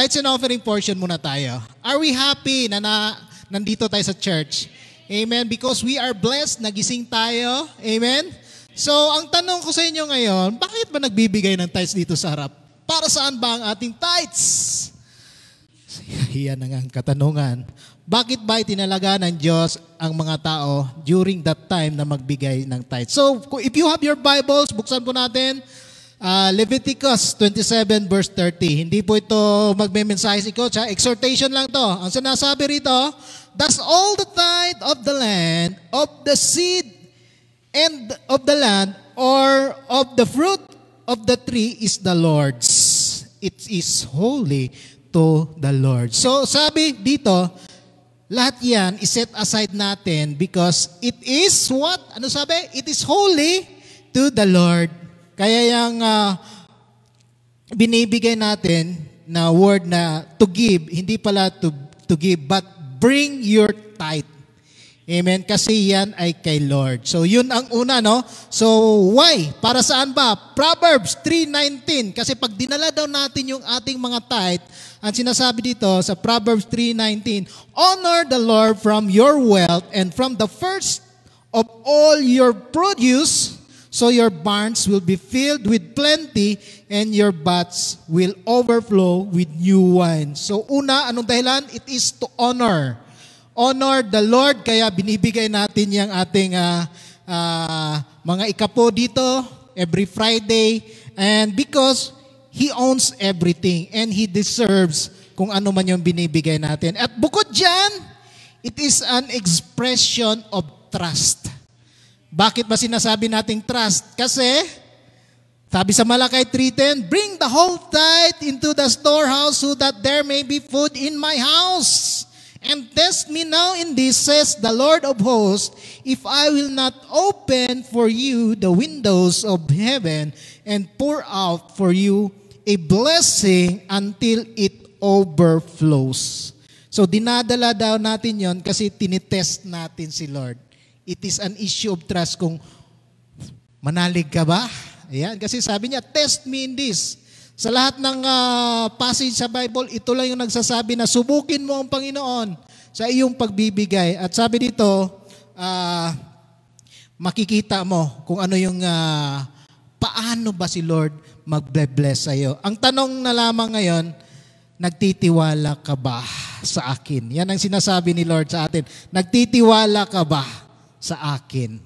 Tithes and offering portion muna tayo. Are we happy na nandito tayo sa church? Amen? Because we are blessed, nagising tayo. Amen? So, ang tanong ko sa inyo ngayon, bakit ba nagbibigay ng tithes dito sa harap? Para saan ba ang ating tithes? Yan ang katanungan. Bakit ba itinalaga ng Diyos ang mga tao during that time na magbigay ng tithes? So, if you have your Bibles, buksan po natin Leviticus 27 verse 30. Hindi po ito magme-mensahe si Coach, exhortation lang to. Ang sinasabi rito, thus all the tithe of the land, of the seed and of the land, or of the fruit of the tree is the Lord's. It is holy to the Lord. So sabi dito, lahat yan iset aside natin because it is what? Ano sabi? It is holy to the Lord. Kaya yung binibigay natin na word na to give, hindi pala to give, but bring your tithe. Amen? Kasi yan ay kay Lord. So yun ang una, no? So why? Para saan ba? Proverbs 3:19. Kasi pag dinala daw natin yung ating mga tithe, ang sinasabi dito sa Proverbs 3:19, honor the Lord from your wealth and from the first of all your produce, so your barns will be filled with plenty and your vats will overflow with new wine. So una, anong dahilan? It is to honor. Honor the Lord, kaya binibigay natin yung ating mga ikapo dito every Friday. And because He owns everything and He deserves kung ano man yung binibigay natin. At bukod dyan, it is an expression of trust. Bakit ba sinasabi nating trust? Kasi, sabi sa Malakay 3:10, bring the whole tithe into the storehouse so that there may be food in my house. And test me now in this, says the Lord of hosts, if I will not open for you the windows of heaven and pour out for you a blessing until it overflows. So dinadala daw natin yon kasi tinitest natin si Lord. It is an issue of trust kung manalig ka ba? Ayan, kasi sabi niya, test me in this. Sa lahat ng passage sa Bible, ito lang yung nagsasabi na subukin mo ang Panginoon sa iyong pagbibigay. At sabi dito, makikita mo kung ano yung, paano ba si Lord mag-bless sa iyo. Ang tanong na lamang ngayon, nagtitiwala ka ba sa akin? Yan ang sinasabi ni Lord sa atin. Nagtitiwala ka ba sa akin?